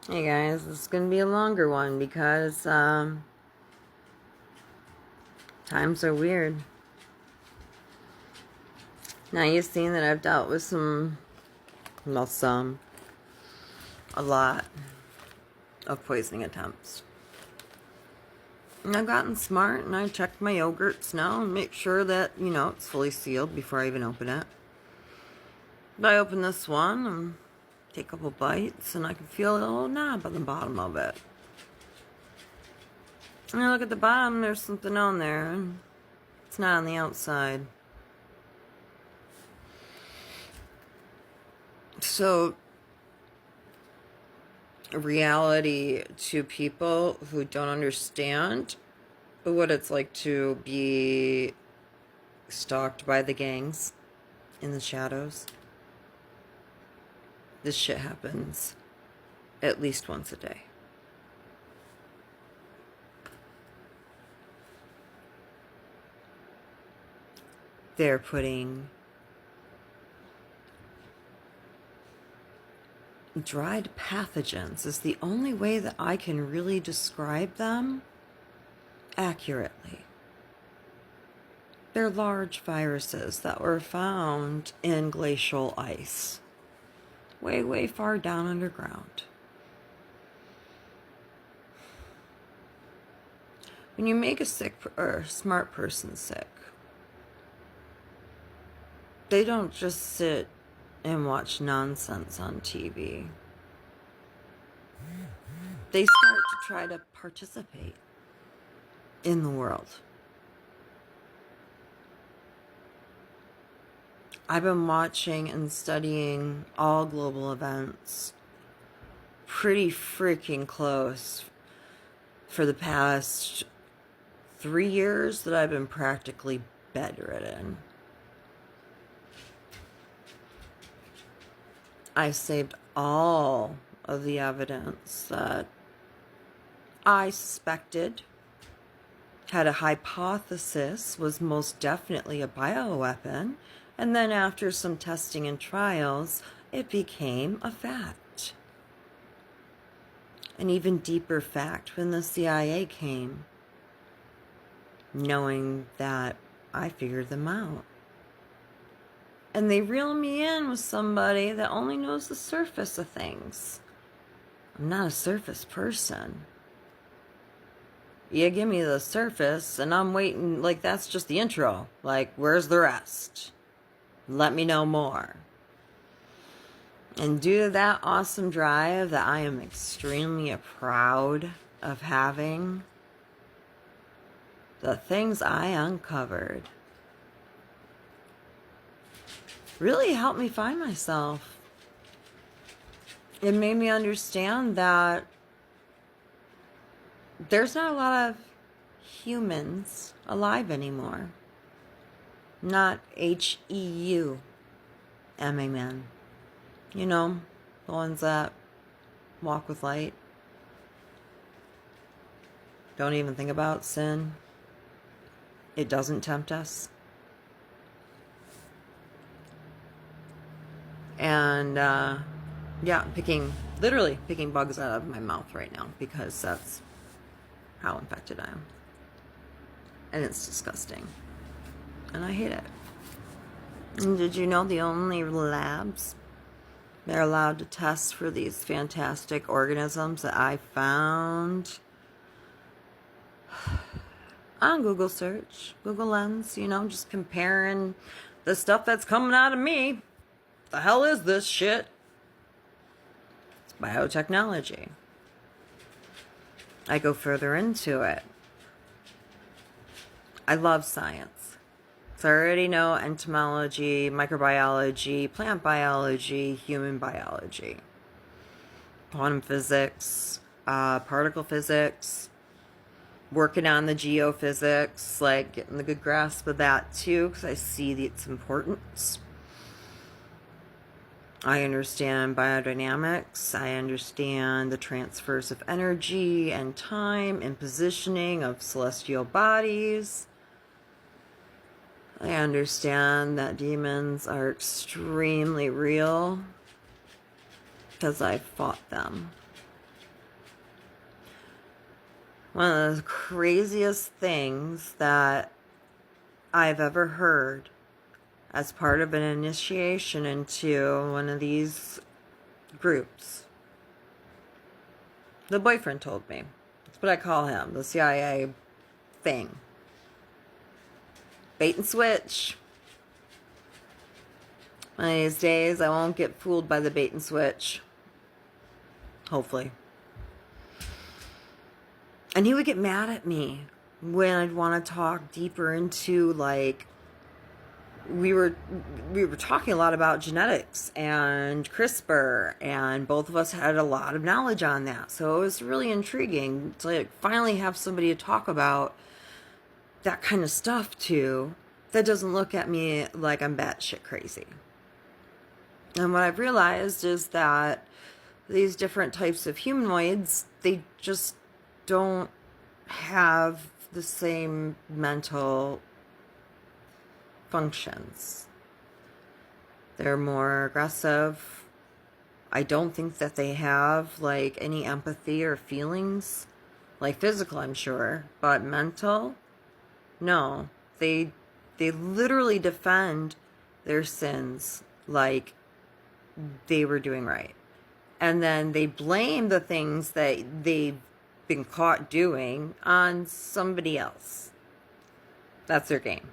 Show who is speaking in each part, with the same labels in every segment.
Speaker 1: Hey guys, this is going to be a longer one because times are weird. Now you've seen that I've dealt with a lot of poisoning attempts. And I've gotten smart and I check my yogurts now and make sure that, it's fully sealed before I even open it. But I open this one and take a couple bites and I can feel a little knob on the bottom of it. And I look at the bottom, there's something on there and it's not on the outside. So, reality to people who don't understand what it's like to be stalked by the gangs in the shadows. This shit happens at least once a day. They're putting dried pathogens is the only way that I can really describe them accurately. They're large viruses that were found in glacial ice, way, way far down underground. When you make a sick or smart person sick, they don't just sit and watch nonsense on TV. They start to try to participate in the world. I've been watching and studying all global events pretty freaking close for the past 3 years that I've been practically bedridden. I saved all of the evidence that I suspected, had a hypothesis was most definitely a bioweapon, and then after some testing and trials, it became a fact. An even deeper fact when the CIA came, knowing that I figured them out. And they reel me in with somebody that only knows the surface of things. I'm not a surface person. You give me the surface and I'm waiting, like that's just the intro. Like, where's the rest? Let me know more. And due to that awesome drive that I am extremely proud of having, the things I uncovered really helped me find myself. It made me understand that there's not a lot of humans alive anymore. Not HEUMAN. You know, the ones that walk with light. Don't even think about sin. It doesn't tempt us. And, literally picking bugs out of my mouth right now because that's how infected I am. And it's disgusting. And I hate it. And did you know the only labs they're allowed to test for these fantastic organisms that I found on Google search, Google Lens, just comparing the stuff that's coming out of me. The hell is this shit? It's biotechnology. I go further into it. I love science. So I already know entomology, microbiology, plant biology, human biology, quantum physics, particle physics, working on the geophysics, like getting the good grasp of that too, because I see its importance. I understand biodynamics. I understand the transfers of energy and time and positioning of celestial bodies. I understand that demons are extremely real because I fought them. One of the craziest things that I've ever heard as part of an initiation into one of these groups. The boyfriend told me. That's what I call him, the CIA thing. Bait and switch. One of these days, I won't get fooled by the bait and switch. Hopefully. And he would get mad at me when I'd want to talk deeper into, like, we were talking a lot about genetics and CRISPR, and both of us had a lot of knowledge on that. So it was really intriguing to, like, finally have somebody to talk about that kind of stuff to, that doesn't look at me like I'm batshit crazy. And what I've realized is that these different types of humanoids, they just don't have the same mental functions. They're more aggressive. I don't think that they have, like, any empathy or feelings. Like physical, I'm sure, but mental, no. They literally defend their sins like they were doing right. And then they blame the things that they've been caught doing on somebody else. That's their game.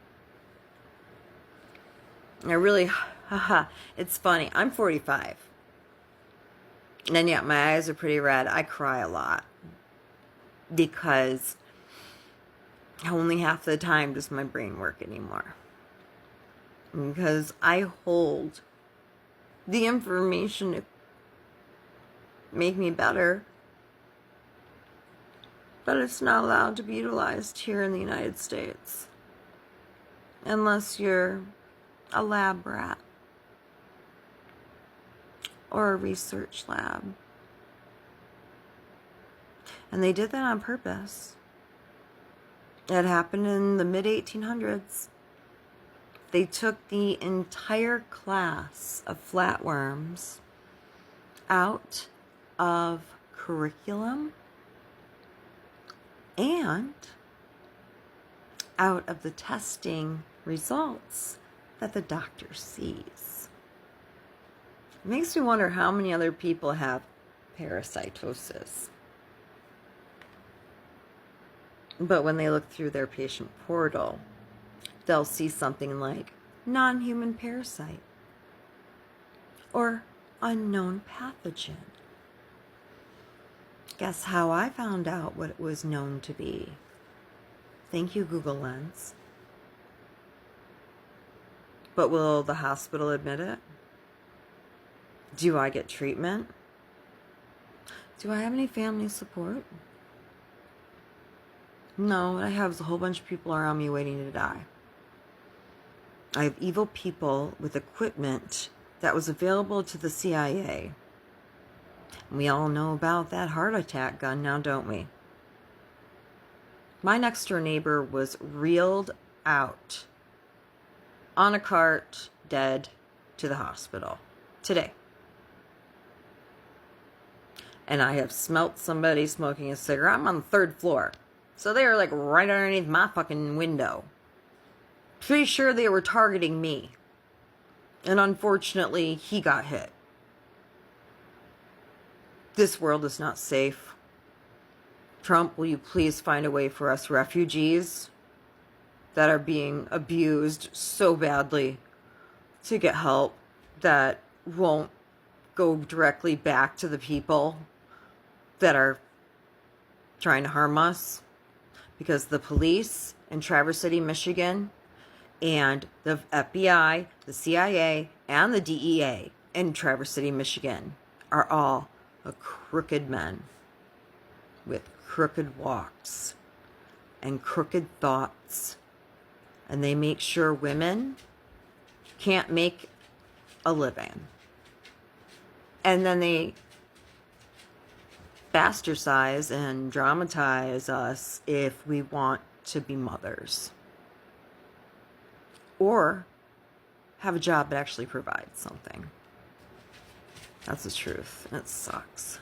Speaker 1: I really, it's funny. I'm 45. And yeah, my eyes are pretty red. I cry a lot. Because only half the time does my brain work anymore. Because I hold the information to make me better, but it's not allowed to be utilized here in the United States. Unless you're a lab rat or a research lab. And they did that on purpose. It happened in the mid-1800s. They took the entire class of flatworms out of curriculum and out of the testing results that the doctor sees. It makes me wonder how many other people have parasitosis. But when they look through their patient portal, they'll see something like non-human parasite or unknown pathogen. Guess how I found out what it was known to be? Thank you, Google Lens. But will the hospital admit it? Do I get treatment? Do I have any family support? No, what I have is a whole bunch of people around me waiting to die. I have evil people with equipment that was available to the CIA. We all know about that heart attack gun now, don't we? My next door neighbor was reeled out on a cart, dead, to the hospital today. And I have smelt somebody smoking a cigarette. I'm on the 3rd floor. So they were like right underneath my fucking window. Pretty sure they were targeting me. And unfortunately, he got hit. This world is not safe. Trump, will you please find a way for us refugees that are being abused so badly to get help that won't go directly back to the people that are trying to harm us? Because the police in Traverse City, Michigan, and the FBI, the CIA, and the DEA in Traverse City, Michigan are all crooked men with crooked walks and crooked thoughts. And they make sure women can't make a living. And then they bastardize and dramatize us if we want to be mothers. Or have a job that actually provides something. That's the truth. And it sucks.